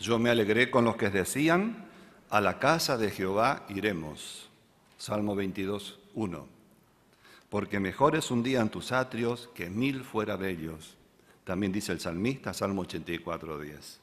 Yo me alegré con los que decían, a la casa de Jehová iremos. Salmo 22, 1. Porque mejor es un día en tus atrios que 1000 fuera de ellos. También dice el salmista, Salmo 84, 10.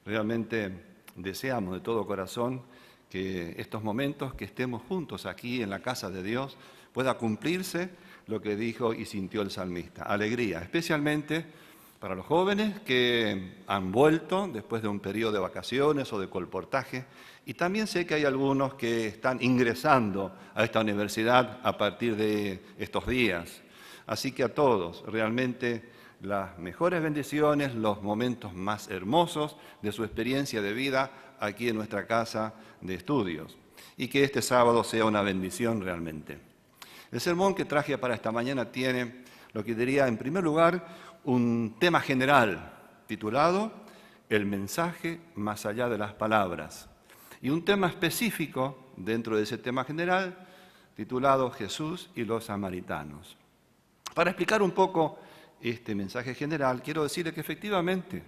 Realmente deseamos de todo corazón que estos momentos que estemos juntos aquí en la casa de Dios pueda cumplirse lo que dijo y sintió el salmista. Alegría, especialmente para los jóvenes que han vuelto después de un periodo de vacaciones o de colportaje. Y también sé que hay algunos que están ingresando a esta universidad a partir de estos días. Así que a todos, realmente las mejores bendiciones, los momentos más hermosos de su experiencia de vida aquí en nuestra casa de estudios. Y que este sábado sea una bendición realmente. El sermón que traje para esta mañana tiene lo que diría en primer lugar un tema general titulado El mensaje más allá de las palabras. Y un tema específico dentro de ese tema general titulado Jesús y los samaritanos. Para explicar un poco este mensaje general, quiero decirle que efectivamente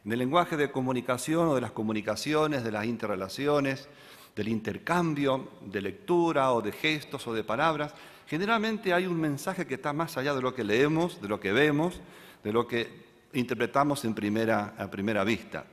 en el lenguaje de comunicación o de las comunicaciones, de las interrelaciones, del intercambio de lectura o de gestos o de palabras, generalmente hay un mensaje que está más allá de lo que leemos, de lo que vemos, de lo que interpretamos a primera vista.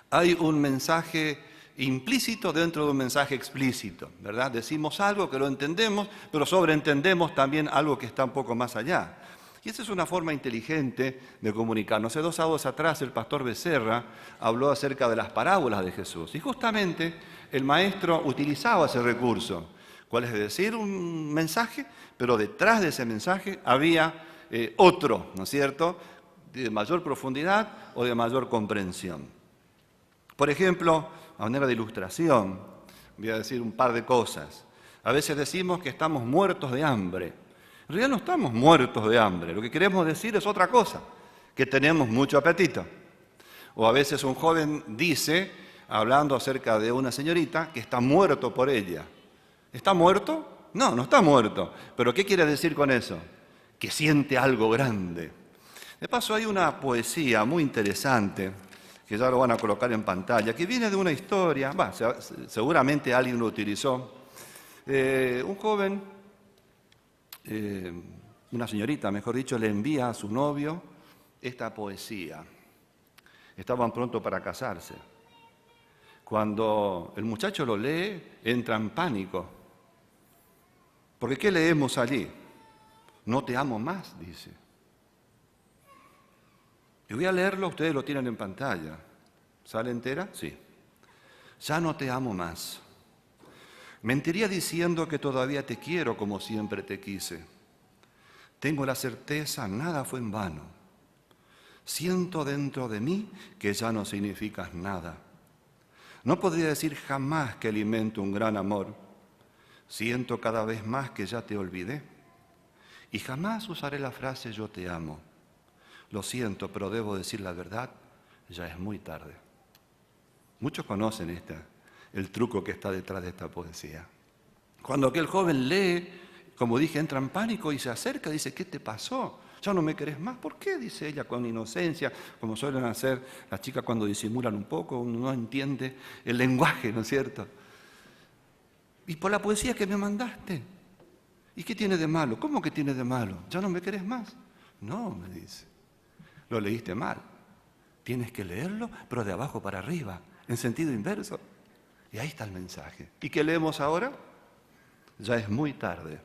Hay un mensaje implícito dentro de un mensaje explícito, ¿verdad? Decimos algo que lo entendemos, pero sobreentendemos también algo que está un poco más allá. Y esa es una forma inteligente de comunicarnos. Hace 2 sábados atrás el pastor Becerra habló acerca de las parábolas de Jesús. Y justamente el maestro utilizaba ese recurso. ¿Cuál es decir? Un mensaje, pero detrás de ese mensaje había otro, ¿no es cierto?, de mayor profundidad o de mayor comprensión. Por ejemplo, a manera de ilustración, voy a decir un par de cosas. A veces decimos que estamos muertos de hambre. En realidad no estamos muertos de hambre, lo que queremos decir es otra cosa, que tenemos mucho apetito. O a veces un joven dice, hablando acerca de una señorita, que está muerto por ella. ¿Está muerto? No, no está muerto. ¿Pero qué quiere decir con eso? Que siente algo grande. De paso hay una poesía muy interesante, que ya lo van a colocar en pantalla, que viene de una historia, seguramente alguien lo utilizó. Un joven, una señorita, mejor dicho, le envía a su novio esta poesía. Estaban pronto para casarse. Cuando el muchacho lo lee, entra en pánico. Porque ¿qué leemos allí? No te amo más, dice. Y voy a leerlo, ustedes lo tienen en pantalla. ¿Sale entera? Sí. Ya no te amo más. Mentiría diciendo que todavía te quiero como siempre te quise. Tengo la certeza, nada fue en vano. Siento dentro de mí que ya no significas nada. No podría decir jamás que alimento un gran amor. Siento cada vez más que ya te olvidé. Y jamás usaré la frase yo te amo. Lo siento, pero debo decir la verdad, ya es muy tarde. Muchos conocen el truco que está detrás de esta poesía. Cuando aquel joven lee, como dije, entra en pánico y se acerca, dice, ¿qué te pasó? ¿Ya no me querés más? ¿Por qué? Dice ella con inocencia, como suelen hacer las chicas cuando disimulan un poco, uno no entiende el lenguaje, ¿no es cierto? Y por la poesía que me mandaste. ¿Y qué tiene de malo? ¿Cómo que tiene de malo? ¿Ya no me querés más? No, me dice. Lo leíste mal. Tienes que leerlo, pero de abajo para arriba, en sentido inverso. Y ahí está el mensaje. ¿Y qué leemos ahora? Ya es muy tarde.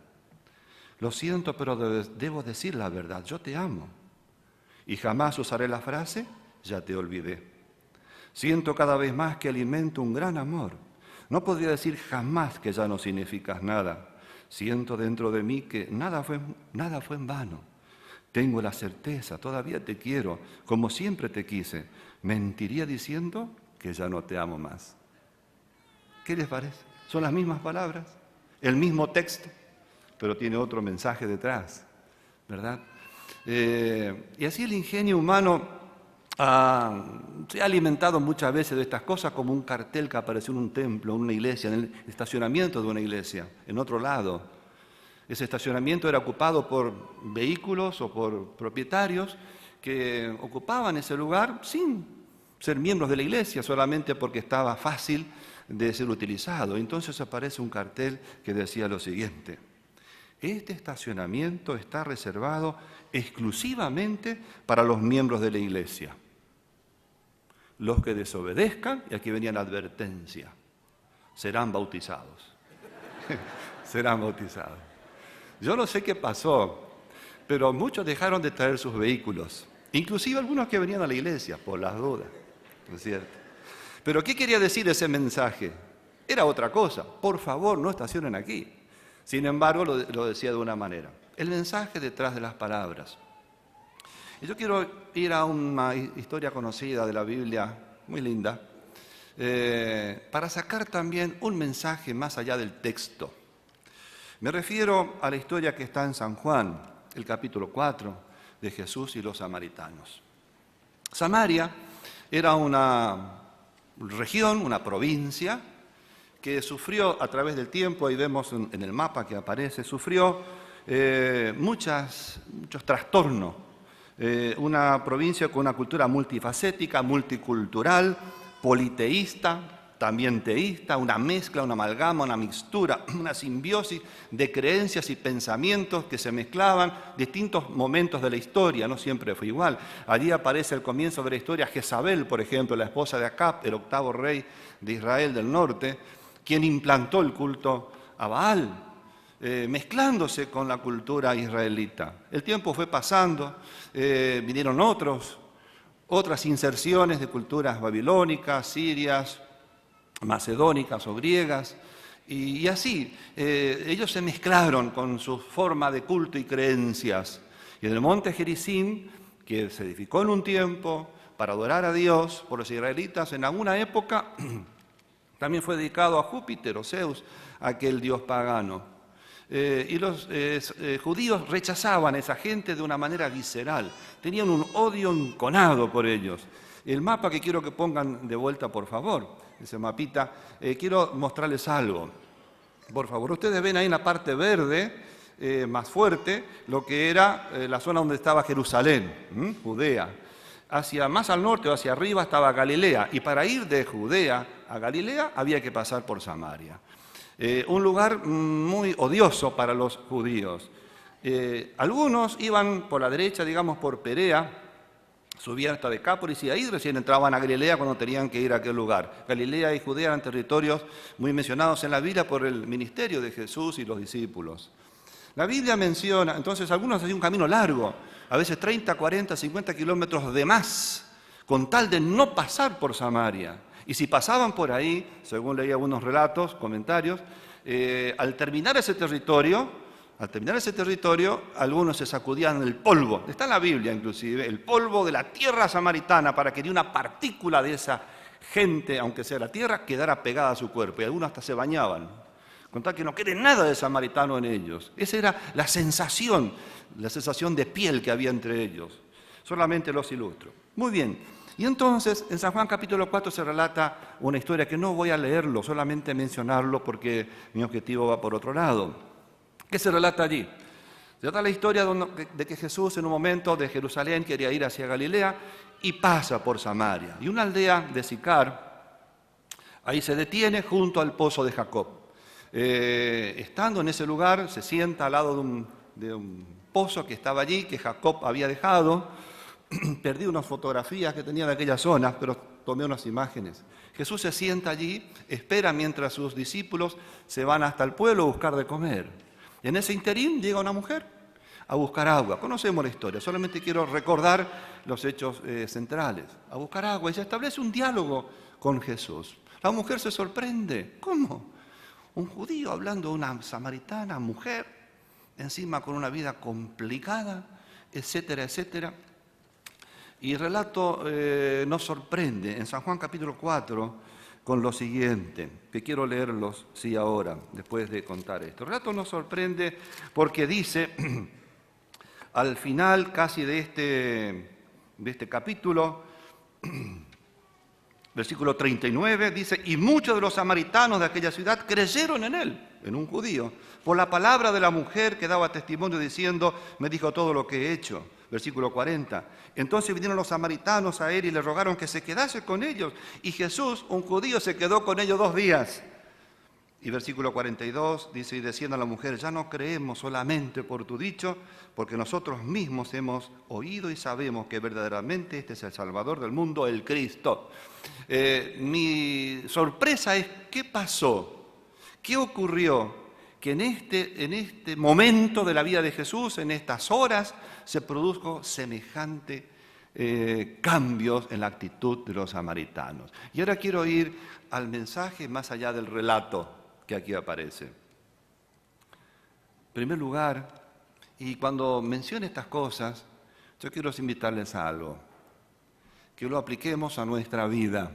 Lo siento, pero debo decir la verdad. Yo te amo. Y jamás usaré la frase, ya te olvidé. Siento cada vez más que alimento un gran amor. No podría decir jamás que ya no significas nada. Siento dentro de mí que nada fue en vano. Tengo la certeza, todavía te quiero, como siempre te quise. Mentiría diciendo que ya no te amo más. ¿Qué les parece? Son las mismas palabras, el mismo texto, pero tiene otro mensaje detrás, ¿verdad? Y así el ingenio humano se ha alimentado muchas veces de estas cosas como un cartel que apareció en un templo, en una iglesia, en el estacionamiento de una iglesia, en otro lado. Ese estacionamiento era ocupado por vehículos o por propietarios que ocupaban ese lugar sin ser miembros de la iglesia solamente porque estaba fácil de ser utilizado. Entonces aparece un cartel que decía lo siguiente: este estacionamiento está reservado exclusivamente para los miembros de la iglesia. Los que desobedezcan, y aquí venía la advertencia, serán bautizados. Serán bautizados. Yo no sé qué pasó, pero muchos dejaron de traer sus vehículos, inclusive algunos que venían a la iglesia, por las dudas, ¿no es cierto? Pero ¿qué quería decir ese mensaje? Era otra cosa: por favor, no estacionen aquí. Sin embargo, lo decía de una manera. El mensaje detrás de las palabras. Y yo quiero ir a una historia conocida de la Biblia, muy linda, para sacar también un mensaje más allá del texto. Me refiero a la historia que está en San Juan, el capítulo 4, de Jesús y los samaritanos. Samaria era una región, una provincia, que sufrió a través del tiempo, ahí vemos en el mapa que aparece, sufrió muchos trastornos. Una provincia con una cultura multifacética, multicultural, politeísta, también teísta, una mezcla, una amalgama, una mixtura, una simbiosis de creencias y pensamientos que se mezclaban, distintos momentos de la historia, no siempre fue igual. Allí aparece al comienzo de la historia Jezabel, por ejemplo, la esposa de Acab, el octavo rey de Israel del norte, quien implantó el culto a Baal, mezclándose con la cultura israelita. El tiempo fue pasando, vinieron otras inserciones de culturas babilónicas, sirias, macedónicas o griegas, y así ellos se mezclaron con su forma de culto y creencias. Y en el monte Gerizim, que se edificó en un tiempo para adorar a Dios por los israelitas, en alguna época también fue dedicado a Júpiter o Zeus, aquel dios pagano. Y los judíos rechazaban a esa gente de una manera visceral, tenían un odio enconado por ellos. El mapa que quiero que pongan de vuelta, por favor, ese mapita, quiero mostrarles algo. Por favor, ustedes ven ahí en la parte verde, más fuerte, lo que era la zona donde estaba Jerusalén, Judea. Hacia más al norte o hacia arriba estaba Galilea, y para ir de Judea a Galilea había que pasar por Samaria. Un lugar muy odioso para los judíos. Algunos iban por la derecha, digamos por Perea, subían hasta Decápolis y ahí recién entraban a Galilea cuando tenían que ir a aquel lugar. Galilea y Judea eran territorios muy mencionados en la Biblia por el ministerio de Jesús y los discípulos. La Biblia menciona, entonces algunos hacían un camino largo, a veces 30, 40, 50 kilómetros de más, con tal de no pasar por Samaria. Y si pasaban por ahí, según leí algunos relatos, comentarios, al terminar ese territorio, algunos se sacudían el polvo, está en la Biblia inclusive, el polvo de la tierra samaritana, para que ni una partícula de esa gente, aunque sea la tierra, quedara pegada a su cuerpo. Y algunos hasta se bañaban, con tal que no quede nada de samaritano en ellos. Esa era la sensación de piel que había entre ellos. Solamente los ilustro. Muy bien. Y entonces, en San Juan capítulo 4 se relata una historia que no voy a leerlo, solamente mencionarlo porque mi objetivo va por otro lado. ¿Qué se relata allí? Se trata la historia de que Jesús en un momento de Jerusalén quería ir hacia Galilea y pasa por Samaria. Y una aldea de Sicar, ahí se detiene junto al pozo de Jacob. Estando en ese lugar, se sienta al lado de un pozo que estaba allí, que Jacob había dejado. Perdí unas fotografías que tenía de aquella zona, pero tomé unas imágenes. Jesús se sienta allí, espera mientras sus discípulos se van hasta el pueblo a buscar de comer. En ese interín llega una mujer a buscar agua. Conocemos la historia, solamente quiero recordar los hechos centrales. A buscar agua y se establece un diálogo con Jesús. La mujer se sorprende. ¿Cómo? Un judío hablando de una samaritana mujer, encima con una vida complicada, etcétera, etcétera. Y el relato nos sorprende en San Juan capítulo 4 con lo siguiente, que quiero leerlos ahora, después de contar esto. El relato nos sorprende porque dice, al final casi de este capítulo, versículo 39, dice, y muchos de los samaritanos de aquella ciudad creyeron en él, en un judío, por la palabra de la mujer que daba testimonio diciendo, me dijo todo lo que he hecho. Versículo 40. Entonces vinieron los samaritanos a él y le rogaron que se quedase con ellos. Y Jesús, un judío, se quedó con ellos 2 días. Y versículo 42 dice, y decían a la mujer, ya no creemos solamente por tu dicho, porque nosotros mismos hemos oído y sabemos que verdaderamente este es el Salvador del mundo, el Cristo. Mi sorpresa es, ¿qué pasó? ¿Qué ocurrió? Que en este momento de la vida de Jesús, en estas horas, se produjo semejante cambios en la actitud de los samaritanos. Y ahora quiero ir al mensaje más allá del relato que aquí aparece. En primer lugar, y cuando mencione estas cosas, yo quiero invitarles a algo, que lo apliquemos a nuestra vida.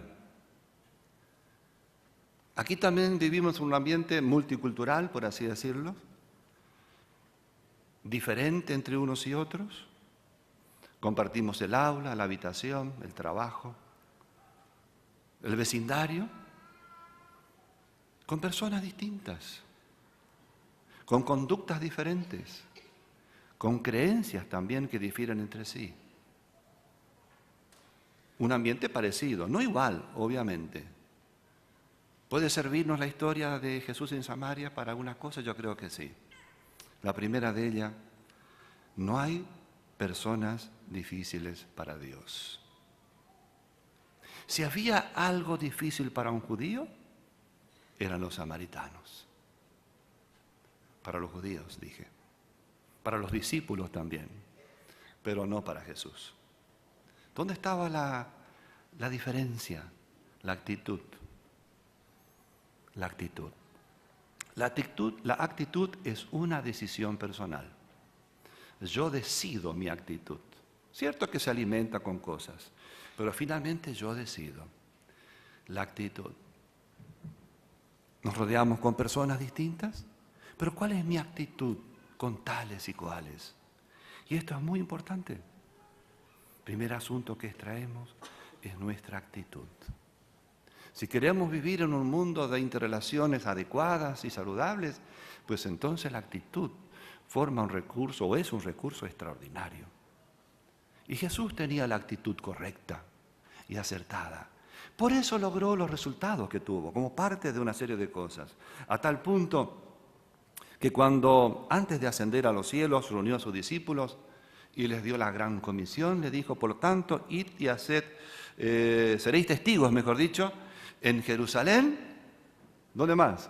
Aquí también vivimos en un ambiente multicultural, por así decirlo, diferente entre unos y otros. Compartimos el aula, la habitación, el trabajo, el vecindario, con personas distintas, con conductas diferentes, con creencias también que difieren entre sí. Un ambiente parecido, no igual, obviamente. ¿Puede servirnos la historia de Jesús en Samaria para alguna cosa? Yo creo que sí. La primera de ellas, no hay personas difíciles para Dios. Si había algo difícil para un judío, eran los samaritanos. Para los judíos, dije. Para los discípulos también, pero no para Jesús. ¿Dónde estaba la diferencia? La actitud. La actitud. La actitud es una decisión personal. Yo decido mi actitud. Cierto que se alimenta con cosas, pero finalmente yo decido. La actitud. Nos rodeamos con personas distintas, pero ¿cuál es mi actitud con tales y cuales? Y esto es muy importante. Primer asunto que extraemos es nuestra actitud. Si queremos vivir en un mundo de interrelaciones adecuadas y saludables, pues entonces la actitud forma un recurso o es un recurso extraordinario. Y Jesús tenía la actitud correcta y acertada. Por eso logró los resultados que tuvo, como parte de una serie de cosas. A tal punto que cuando, antes de ascender a los cielos, reunió a sus discípulos y les dio la gran comisión, le dijo, por lo tanto, id y haced, seréis testigos, mejor dicho, en Jerusalén, ¿dónde más?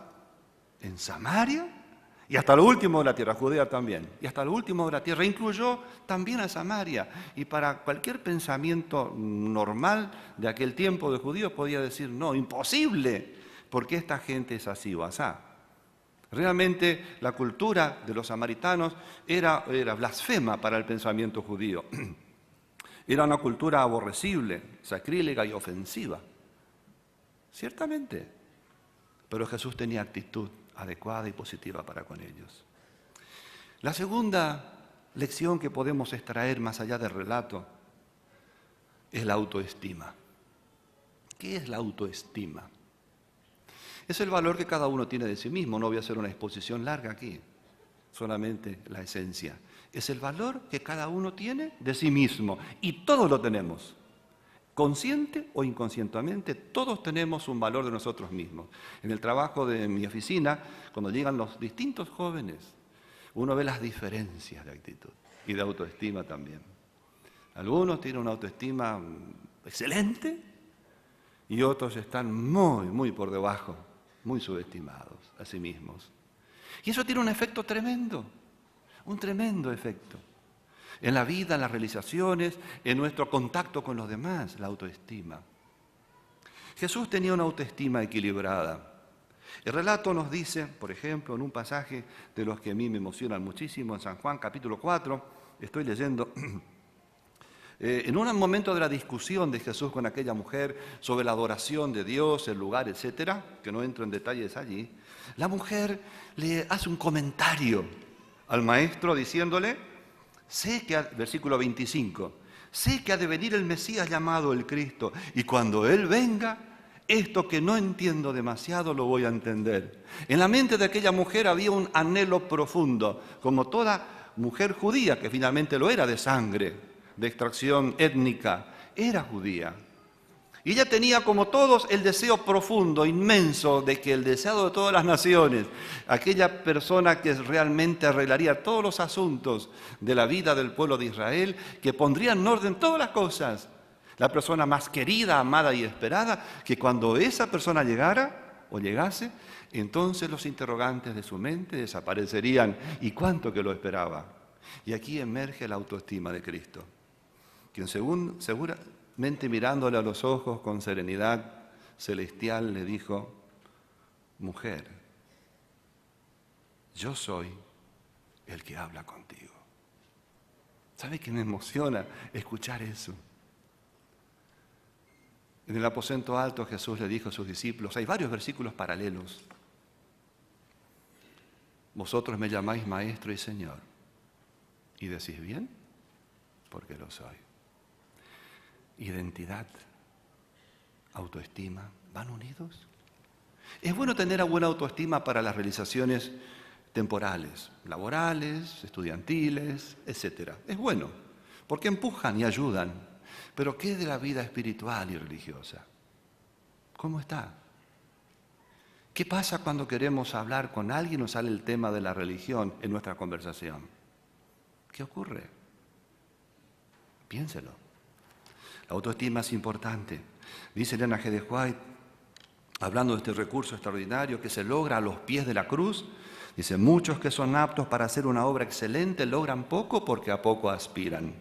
En Samaria y hasta lo último de la tierra, Judea también, y hasta lo último de la tierra, incluyó también a Samaria. Y para cualquier pensamiento normal de aquel tiempo de judíos podía decir, no, imposible, porque esta gente es así o asá. Realmente la cultura de los samaritanos era blasfema para el pensamiento judío. Era una cultura aborrecible, sacrílega y ofensiva. Ciertamente, pero Jesús tenía actitud adecuada y positiva para con ellos. La segunda lección que podemos extraer más allá del relato es la autoestima. ¿Qué es la autoestima? Es el valor que cada uno tiene de sí mismo. No voy a hacer una exposición larga aquí, solamente la esencia. Es el valor que cada uno tiene de sí mismo y todos lo tenemos. Consciente o inconscientemente, todos tenemos un valor de nosotros mismos. En el trabajo de mi oficina, cuando llegan los distintos jóvenes, uno ve las diferencias de actitud y de autoestima también. Algunos tienen una autoestima excelente y otros están muy, muy por debajo, muy subestimados a sí mismos. Y eso tiene un efecto tremendo, un tremendo efecto. En la vida, en las realizaciones, en nuestro contacto con los demás, la autoestima. Jesús tenía una autoestima equilibrada. El relato nos dice, por ejemplo, en un pasaje de los que a mí me emocionan muchísimo, en San Juan capítulo 4, estoy leyendo, en un momento de la discusión de Jesús con aquella mujer sobre la adoración de Dios, el lugar, etcétera, que no entro en detalles allí, la mujer le hace un comentario al maestro diciéndole, versículo 25, sé que ha de venir el Mesías llamado el Cristo, y cuando Él venga, esto que no entiendo demasiado lo voy a entender. En la mente de aquella mujer había un anhelo profundo, como toda mujer judía, que finalmente lo era de sangre, de extracción étnica, era judía. Y ella tenía, como todos, el deseo profundo, inmenso, de que el deseado de todas las naciones, aquella persona que realmente arreglaría todos los asuntos de la vida del pueblo de Israel, que pondría en orden todas las cosas, la persona más querida, amada y esperada, que cuando esa persona llegara o llegase, entonces los interrogantes de su mente desaparecerían. ¿Y cuánto que lo esperaba? Y aquí emerge la autoestima de Cristo, quien seguramente mirándole a los ojos con serenidad celestial le dijo: mujer, yo soy el que habla contigo. ¿Sabe qué me emociona escuchar eso? En el aposento alto Jesús le dijo a sus discípulos, hay varios versículos paralelos: vosotros me llamáis maestro y señor, y decís bien, porque lo soy. Identidad, autoestima, ¿van unidos? Es bueno tener una buena autoestima para las realizaciones temporales, laborales, estudiantiles, etc. Es bueno, porque empujan y ayudan. Pero ¿qué de la vida espiritual y religiosa? ¿Cómo está? ¿Qué pasa cuando queremos hablar con alguien y nos sale el tema de la religión en nuestra conversación? ¿Qué ocurre? Piénselo. La autoestima es importante. Dice Elena G. de White, hablando de este recurso extraordinario que se logra a los pies de la cruz, dice, muchos que son aptos para hacer una obra excelente logran poco porque a poco aspiran.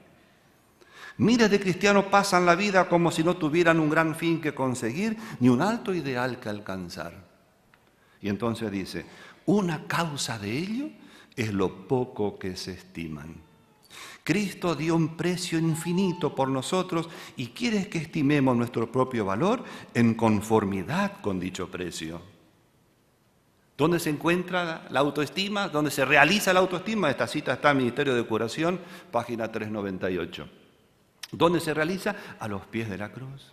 Miles de cristianos pasan la vida como si no tuvieran un gran fin que conseguir, ni un alto ideal que alcanzar. Y entonces dice, una causa de ello es lo poco que se estiman. Cristo dio un precio infinito por nosotros y quiere que estimemos nuestro propio valor en conformidad con dicho precio. ¿Dónde se encuentra la autoestima? ¿Dónde se realiza la autoestima? Esta cita está en Ministerio de Curación, página 398. ¿Dónde se realiza? A los pies de la cruz.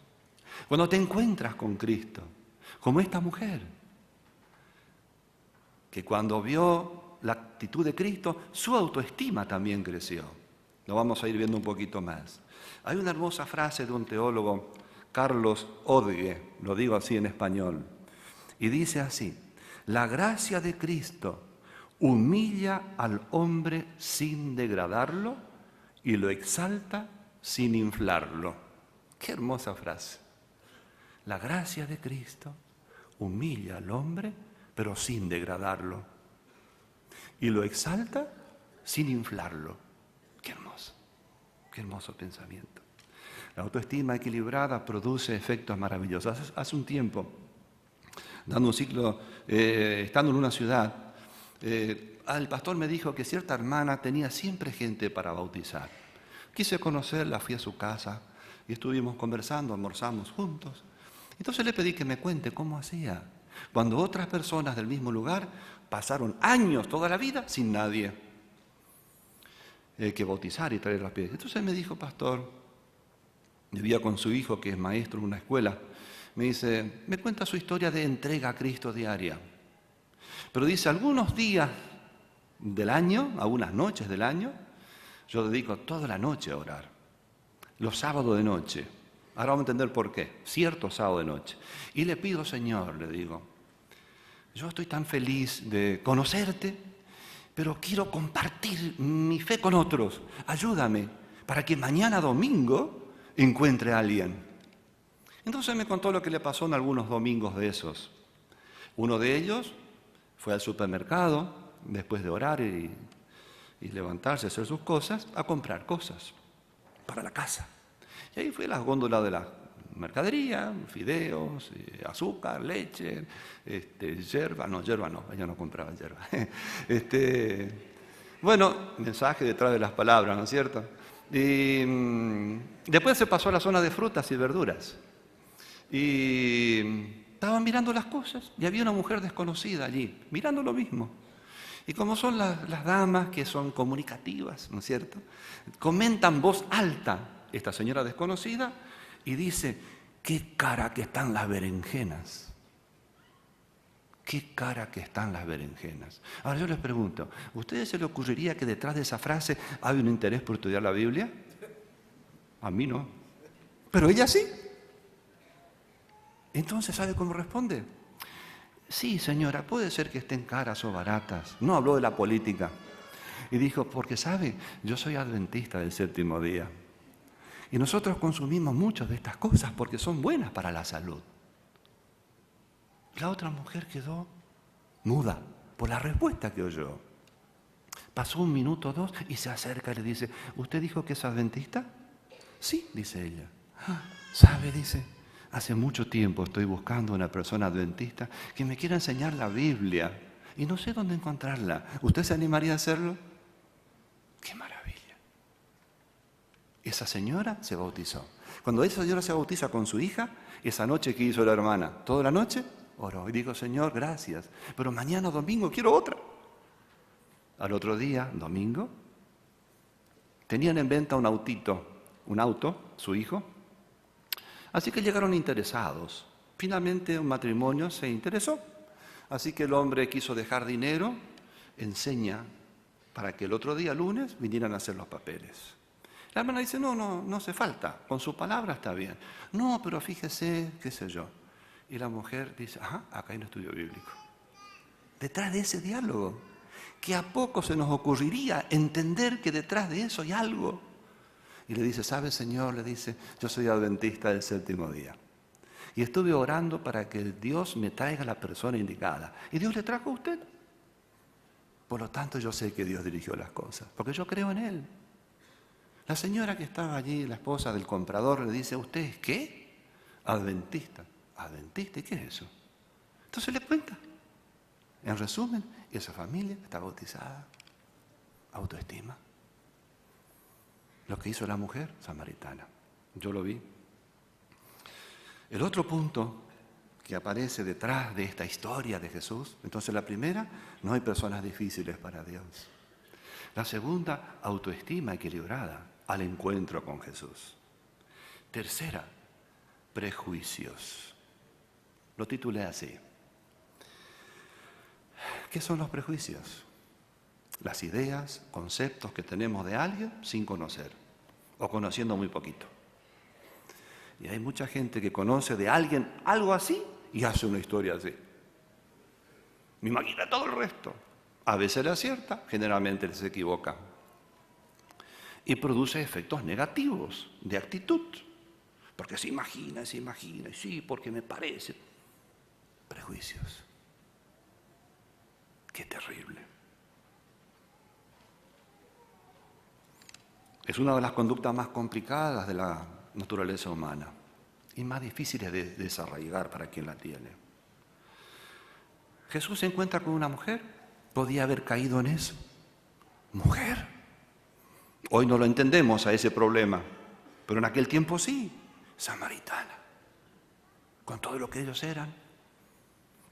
Cuando te encuentras con Cristo, como esta mujer, que cuando vio la actitud de Cristo, su autoestima también creció. Lo vamos a ir viendo un poquito más. Hay una hermosa frase de un teólogo, Carlos Odge, lo digo así en español, y dice así, la gracia de Cristo humilla al hombre sin degradarlo y lo exalta sin inflarlo. Qué hermosa frase. La gracia de Cristo humilla al hombre, pero sin degradarlo. Y lo exalta sin inflarlo. Qué hermoso pensamiento. La autoestima equilibrada produce efectos maravillosos. Hace un tiempo, dando un ciclo, estando en una ciudad, el pastor me dijo que cierta hermana tenía siempre gente para bautizar. Quise conocerla, fui a su casa y estuvimos conversando, almorzamos juntos. Entonces le pedí que me cuente cómo hacía, cuando otras personas del mismo lugar pasaron años, toda la vida, sin nadie que bautizar y traer las piedras. Entonces me dijo, pastor, vivía con su hijo que es maestro en una escuela, me dice, me cuenta su historia de entrega a Cristo diaria. Pero dice, algunos días del año, algunas noches del año, yo dedico toda la noche a orar, los sábados de noche. Ahora vamos a entender por qué, cierto sábado de noche. Y le pido, Señor, le digo, yo estoy tan feliz de conocerte, pero quiero compartir mi fe con otros. Ayúdame para que mañana domingo encuentre a alguien. Entonces me contó lo que le pasó en algunos domingos de esos. Uno de ellos fue al supermercado, después de orar y levantarse, hacer sus cosas, a comprar cosas para la casa. Y ahí fue a las góndolas de la mercadería, fideos, azúcar, leche, yerba no, ella no compraba yerba. Bueno, mensaje detrás de las palabras, ¿no es cierto? Y después se pasó a la zona de frutas y verduras. Y estaban mirando las cosas y había una mujer desconocida allí, mirando lo mismo. Y como son las damas que son comunicativas, ¿no es cierto? Comentan voz alta esta señora desconocida y dice, qué cara que están las berenjenas. qué cara que están las berenjenas. Ahora yo les pregunto, ¿a ustedes se les ocurriría que detrás de esa frase hay un interés por estudiar la Biblia? A mí no. Pero ella sí. Entonces, ¿sabe cómo responde? Sí, señora, puede ser que estén caras o baratas. No habló de la política. Y dijo, porque sabe, yo soy adventista del séptimo día. Y nosotros consumimos muchas de estas cosas porque son buenas para la salud. La otra mujer quedó muda por la respuesta que oyó. Pasó 1 minuto o 2 y se acerca y le dice, ¿usted dijo que es adventista? Sí, dice ella. ¿Sabe? Dice, hace mucho tiempo estoy buscando una persona adventista que me quiera enseñar la Biblia y no sé dónde encontrarla. ¿Usted se animaría a hacerlo? ¡Qué maravilla! Esa señora se bautizó. Cuando esa señora se bautiza con su hija, esa noche que hizo la hermana, toda la noche oró y dijo, Señor, gracias, pero mañana domingo quiero otra. Al otro día, domingo, tenían en venta un auto, su hijo. Así que llegaron interesados. Finalmente un matrimonio se interesó. Así que el hombre quiso dejar dinero en seña para que el otro día, lunes, vinieran a hacer los papeles. La hermana dice, no hace falta, con su palabra está bien. No, pero fíjese, qué sé yo. Y la mujer dice, acá hay un estudio bíblico. Detrás de ese diálogo, que a poco se nos ocurriría entender que detrás de eso hay algo. Y le dice, ¿sabe, Señor? Le dice, yo soy adventista del séptimo día. Y estuve orando para que Dios me traiga la persona indicada. Y Dios le trajo a usted. Por lo tanto, yo sé que Dios dirigió las cosas, porque yo creo en Él. La señora que estaba allí, la esposa del comprador, le dice, ¿usted es qué? Adventista. ¿Adventista? ¿Y qué es eso? Entonces le cuenta. En resumen, esa familia está bautizada. Autoestima. Lo que hizo la mujer samaritana. Yo lo vi. El otro punto que aparece detrás de esta historia de Jesús, entonces la primera, no hay personas difíciles para Dios. La segunda, autoestima equilibrada al encuentro con Jesús. Tercera, prejuicios. Lo titulé así. ¿Qué son los prejuicios? Las ideas, conceptos que tenemos de alguien sin conocer o conociendo muy poquito. Y hay mucha gente que conoce de alguien algo así y hace una historia así. Me imagina todo el resto. A veces le acierta, generalmente se equivoca. Y produce efectos negativos de actitud. Porque se imagina, y sí, porque me parece. Prejuicios. Qué terrible. Es una de las conductas más complicadas de la naturaleza humana y más difíciles de desarraigar para quien la tiene. Jesús se encuentra con una mujer, podía haber caído en eso. Mujer. Hoy no lo entendemos a ese problema, pero en aquel tiempo sí, samaritana, con todo lo que ellos eran,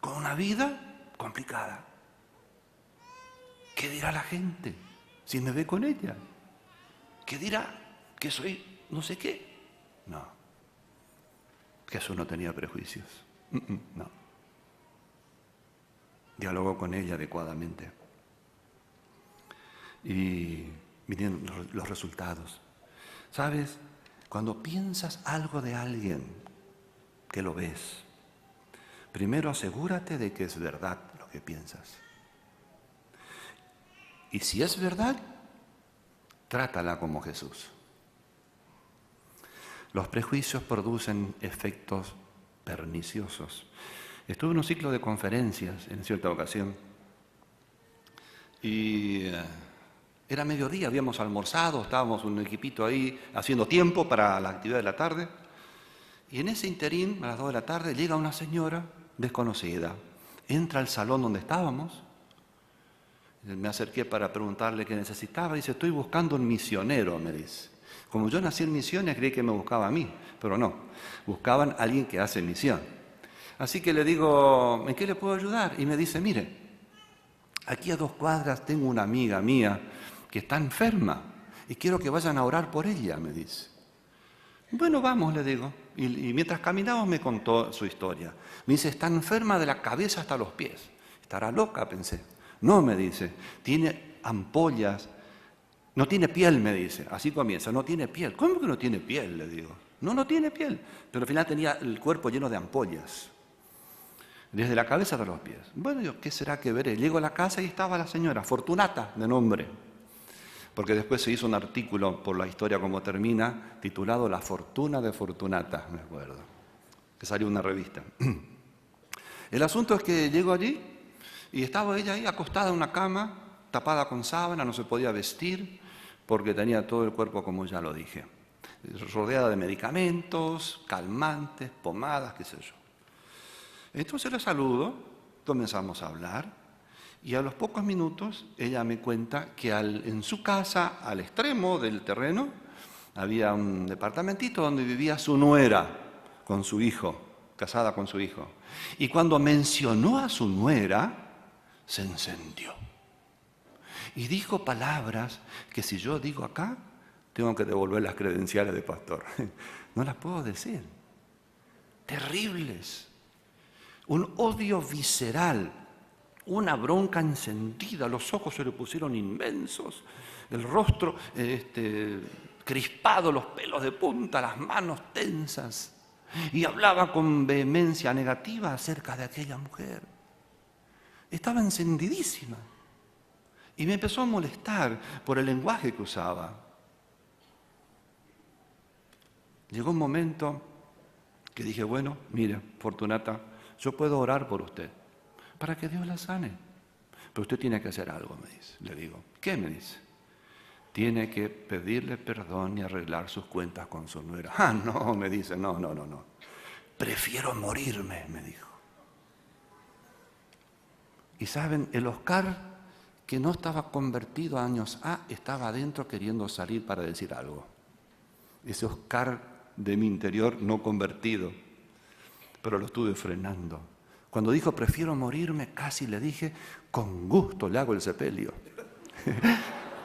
con una vida complicada. ¿Qué dirá la gente si me ve con ella? ¿Qué dirá? ¿Que soy no sé qué? No. Jesús no tenía prejuicios. No. Dialogó con ella adecuadamente. Y vinieron los resultados. ¿Sabes? Cuando piensas algo de alguien, que lo ves, primero asegúrate de que es verdad lo que piensas. Y si es verdad, trátala como Jesús. Los prejuicios producen efectos perniciosos. Estuve en un ciclo de conferencias en cierta ocasión y era mediodía, habíamos almorzado, estábamos un equipito ahí haciendo tiempo para la actividad de la tarde y en ese interín, a las 2 de la tarde, llega una señora desconocida, entra al salón donde estábamos. Me acerqué para preguntarle qué necesitaba. Dice, estoy buscando un misionero, me dice. Como yo nací en misiones, creí que me buscaba a mí, pero no. Buscaban a alguien que hace misión. Así que le digo, ¿en qué le puedo ayudar? Y me dice, mire, aquí a 2 cuadras tengo una amiga mía que está enferma y quiero que vayan a orar por ella, me dice. Bueno, vamos, le digo. Y mientras caminamos me contó su historia. Me dice, está enferma de la cabeza hasta los pies. Estará loca, pensé. No, me dice, tiene ampollas. No tiene piel, me dice. Así comienza, no tiene piel. ¿Cómo que no tiene piel? Le digo. No, no tiene piel. Pero al final tenía el cuerpo lleno de ampollas. Desde la cabeza hasta los pies. Bueno, yo, ¿qué será que veré? Llego a la casa y estaba la señora, Fortunata, de nombre. Porque después se hizo un artículo por la historia como termina, titulado La fortuna de Fortunata, me acuerdo, que salió una revista. El asunto es que llego allí y estaba ella ahí acostada en una cama, tapada con sábana, no se podía vestir, porque tenía todo el cuerpo, como ya lo dije, rodeada de medicamentos, calmantes, pomadas, qué sé yo. Entonces la saludo, comenzamos a hablar, y a los pocos minutos ella me cuenta que en su casa, al extremo del terreno, había un departamentito donde vivía su nuera con su hijo, casada con su hijo. Y cuando mencionó a su nuera, se encendió. Y dijo palabras que si yo digo acá, tengo que devolver las credenciales de pastor. No las puedo decir. Terribles. Un odio visceral. Una bronca encendida, los ojos se le pusieron inmensos, el rostro crispado, los pelos de punta, las manos tensas. Y hablaba con vehemencia negativa acerca de aquella mujer. Estaba encendidísima. Y me empezó a molestar por el lenguaje que usaba. Llegó un momento que dije, bueno, mire, Fortunata, yo puedo orar por usted, para que Dios la sane. Pero usted tiene que hacer algo, me dice. Le digo, ¿qué? Me dice. Tiene que pedirle perdón y arreglar sus cuentas con su nuera. Ah, no, me dice, no. Prefiero morirme, me dijo. Y saben, el Oscar, que no estaba convertido años estaba adentro queriendo salir para decir algo. Ese Oscar de mi interior no convertido, pero lo estuve frenando. Cuando dijo, prefiero morirme, casi le dije, con gusto le hago el sepelio.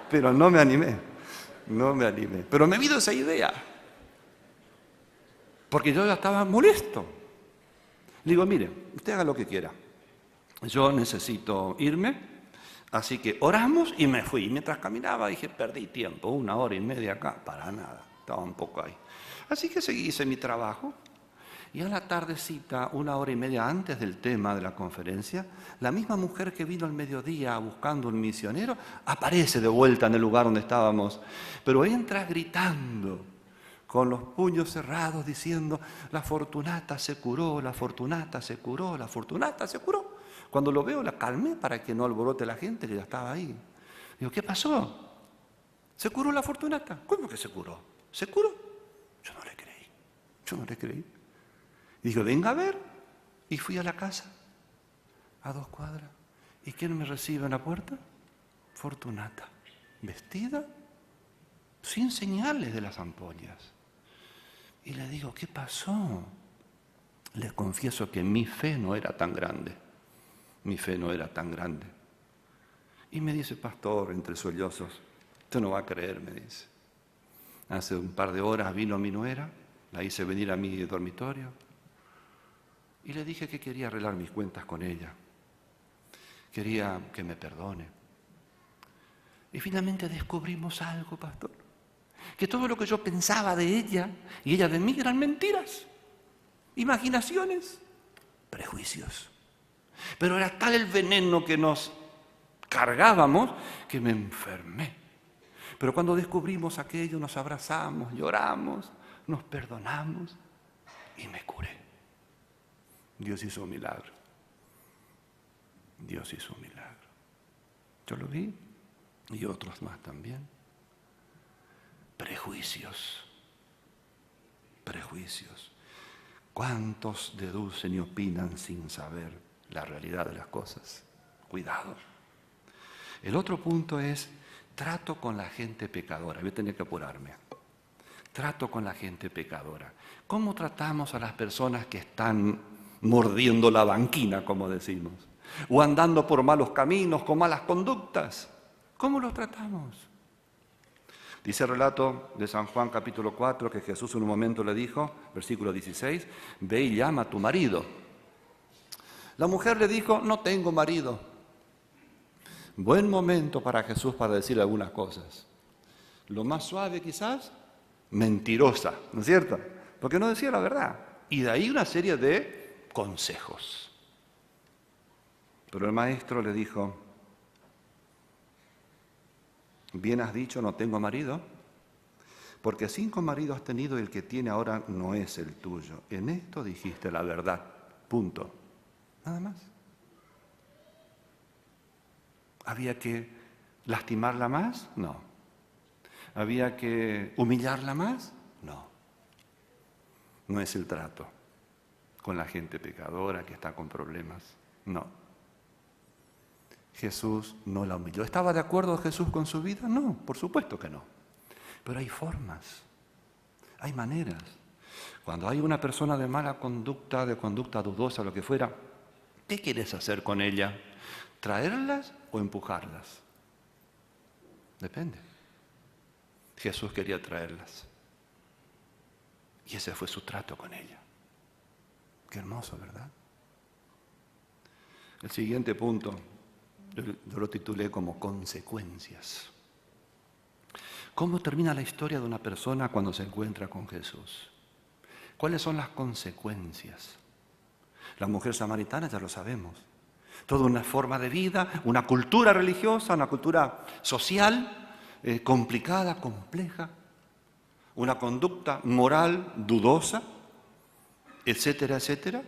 Pero no me animé. Pero me vino esa idea. Porque yo ya estaba molesto. Le digo, mire, usted haga lo que quiera. Yo necesito irme, así que oramos y me fui. Mientras caminaba dije, perdí tiempo, 1 hora y media acá, para nada. Estaba un poco ahí. Así que hice mi trabajo. Y a la tardecita, 1 hora y media antes del tema de la conferencia, la misma mujer que vino al mediodía buscando un misionero, aparece de vuelta en el lugar donde estábamos, pero entra gritando, con los puños cerrados, diciendo, la Fortunata se curó, la Fortunata se curó, la Fortunata se curó. Cuando lo veo la calmé para que no alborote la gente que ya estaba ahí. Digo, ¿qué pasó? ¿Se curó la Fortunata? ¿Cómo que se curó? ¿Se curó? Yo no le creí. Dijo, venga a ver. Y fui a la casa, a 2 cuadras. ¿Y quién me recibe en la puerta? Fortunata, vestida, sin señales de las ampollas. Y le digo, ¿qué pasó? Le confieso que mi fe no era tan grande. Y me dice, pastor, entre sollozos, usted no va a creer, me dice. Hace un par de horas vino mi nuera, la hice venir a mi dormitorio. Y le dije que quería arreglar mis cuentas con ella. Quería que me perdone. Y finalmente descubrimos algo, pastor. Que todo lo que yo pensaba de ella y ella de mí eran mentiras, imaginaciones, prejuicios. Pero era tal el veneno que nos cargábamos que me enfermé. Pero cuando descubrimos aquello nos abrazamos, lloramos, nos perdonamos y me curé. Dios hizo un milagro. Yo lo vi y otros más también. Prejuicios. ¿Cuántos deducen y opinan sin saber la realidad de las cosas? Cuidado. El otro punto es trato con la gente pecadora. Voy a tener que apurarme. Trato con la gente pecadora. ¿Cómo tratamos a las personas que están mordiendo la banquina, como decimos? O andando por malos caminos, con malas conductas. ¿Cómo los tratamos? Dice el relato de San Juan capítulo 4 que Jesús en un momento le dijo, versículo 16, ve y llama a tu marido. La mujer le dijo, no tengo marido. Buen momento para Jesús para decir algunas cosas. Lo más suave quizás, mentirosa, ¿no es cierto? Porque no decía la verdad. Y de ahí una serie de consejos. Pero el maestro le dijo, bien has dicho, no tengo marido, porque 5 maridos has tenido y el que tiene ahora no es el tuyo. En esto dijiste la verdad, punto. Nada más. ¿Había que lastimarla más? No. ¿Había que humillarla más? No. No es el trato con la gente pecadora que está con problemas. No. Jesús no la humilló. ¿Estaba de acuerdo Jesús con su vida? No, por supuesto que no. Pero hay formas, hay maneras. Cuando hay una persona de mala conducta, de conducta dudosa, lo que fuera, ¿qué quieres hacer con ella? ¿Traerlas o empujarlas? Depende. Jesús quería traerlas. Y ese fue su trato con ella. Qué hermoso, ¿verdad? El siguiente punto, yo lo titulé como consecuencias. ¿Cómo termina la historia de una persona cuando se encuentra con Jesús? ¿Cuáles son las consecuencias? La mujer samaritana ya lo sabemos. Toda una forma de vida, una cultura religiosa, una cultura social, complicada, compleja, una conducta moral dudosa, etcétera, etcétera,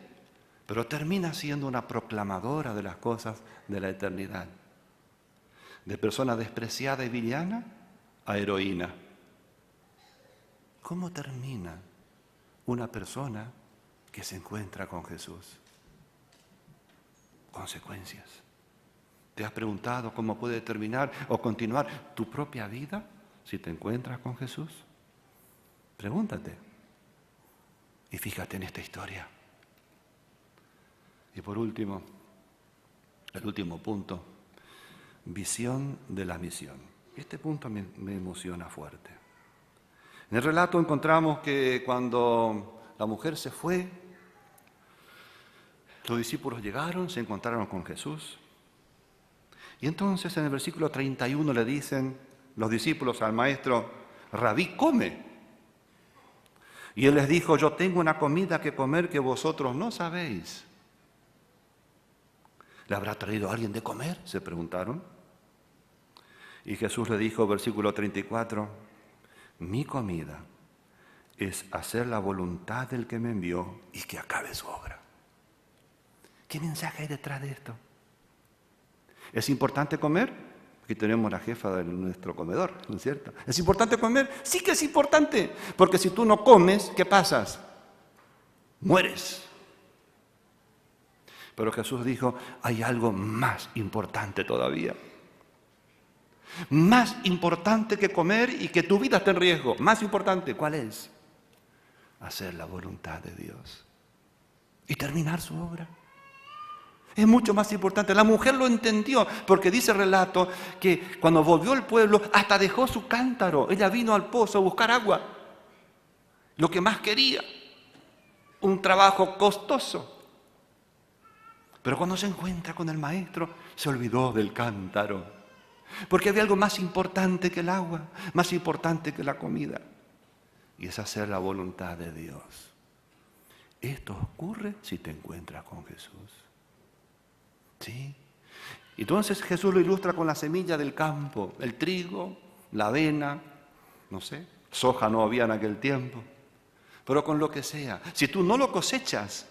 pero termina siendo una proclamadora de las cosas de la eternidad. De persona despreciada y villana a heroína. ¿Cómo termina una persona que se encuentra con Jesús? Consecuencias. ¿Te has preguntado cómo puede terminar o continuar tu propia vida si te encuentras con Jesús? Pregúntate. Y fíjate en esta historia. Y por último, el último punto, visión de la misión. Este punto me emociona fuerte. En el relato encontramos que cuando la mujer se fue, los discípulos llegaron, se encontraron con Jesús. Y entonces en el versículo 31 le dicen los discípulos al maestro, Rabí, come. Y él les dijo, yo tengo una comida que comer que vosotros no sabéis. ¿Le habrá traído alguien de comer?, se preguntaron. Y Jesús le dijo, versículo 34, mi comida es hacer la voluntad del que me envió y que acabe su obra. ¿Qué mensaje hay detrás de esto? ¿Es importante comer? Aquí tenemos la jefa de nuestro comedor, ¿no es cierto? ¿Es importante comer? Sí que es importante, porque si tú no comes, ¿qué pasas? Mueres. Pero Jesús dijo, hay algo más importante todavía. Más importante que comer y que tu vida esté en riesgo. Más importante, ¿cuál es? Hacer la voluntad de Dios y terminar su obra. Es mucho más importante. La mujer lo entendió, porque dice el relato que cuando volvió al pueblo, hasta dejó su cántaro. Ella vino al pozo a buscar agua. Lo que más quería. Un trabajo costoso. Pero cuando se encuentra con el maestro, se olvidó del cántaro. Porque había algo más importante que el agua, más importante que la comida. Y es hacer la voluntad de Dios. Esto ocurre si te encuentras con Jesús. ¿Sí? Entonces Jesús lo ilustra con la semilla del campo, el trigo, la avena, no sé, soja no había en aquel tiempo, pero con lo que sea. Si tú no lo cosechas,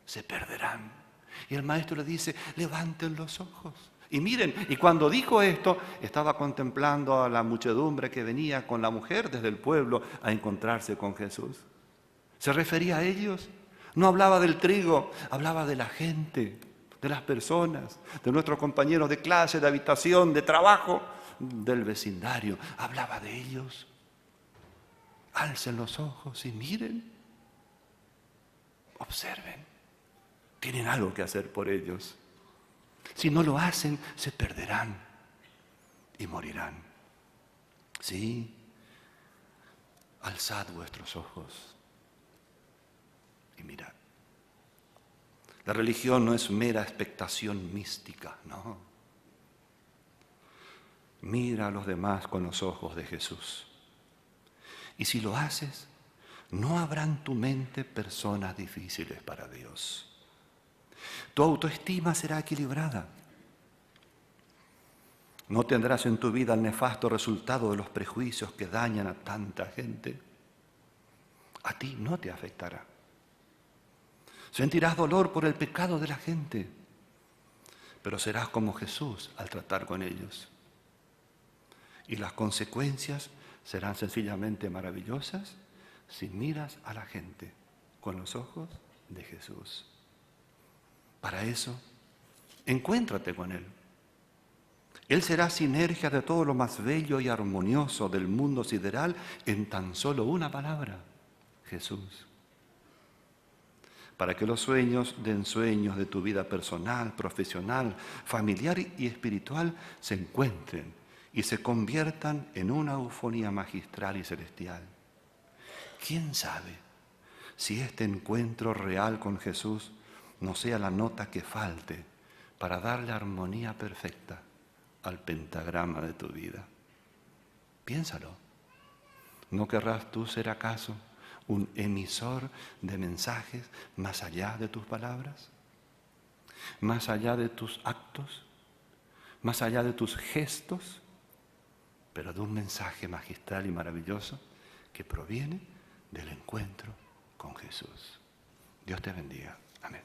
se perderán. Y el maestro le dice, levanten los ojos. Y miren, y cuando dijo esto, estaba contemplando a la muchedumbre que venía con la mujer desde el pueblo a encontrarse con Jesús. ¿Se refería a ellos? No hablaba del trigo, hablaba de la gente, de las personas, de nuestros compañeros de clase, de habitación, de trabajo, del vecindario. Hablaba de ellos. Alcen los ojos y miren. Observen. Tienen algo que hacer por ellos. Si no lo hacen, se perderán y morirán. Sí, alzad vuestros ojos y mirad. La religión no es mera expectación mística, no. Mira a los demás con los ojos de Jesús. Y si lo haces, no habrá en tu mente personas difíciles para Dios. Tu autoestima será equilibrada. No tendrás en tu vida el nefasto resultado de los prejuicios que dañan a tanta gente. A ti no te afectará. Sentirás dolor por el pecado de la gente, pero serás como Jesús al tratar con ellos. Y las consecuencias serán sencillamente maravillosas si miras a la gente con los ojos de Jesús. Para eso, encuéntrate con Él. Él será sinergia de todo lo más bello y armonioso del mundo sideral en tan solo una palabra: Jesús. Para que los sueños den sueños de tu vida personal, profesional, familiar y espiritual se encuentren y se conviertan en una eufonía magistral y celestial. ¿Quién sabe si este encuentro real con Jesús no sea la nota que falte para darle armonía perfecta al pentagrama de tu vida? Piénsalo. ¿No querrás tú ser acaso un emisor de mensajes más allá de tus palabras? Más allá de tus actos, más allá de tus gestos, pero de un mensaje magistral y maravilloso que proviene del encuentro con Jesús. Dios te bendiga. Amén.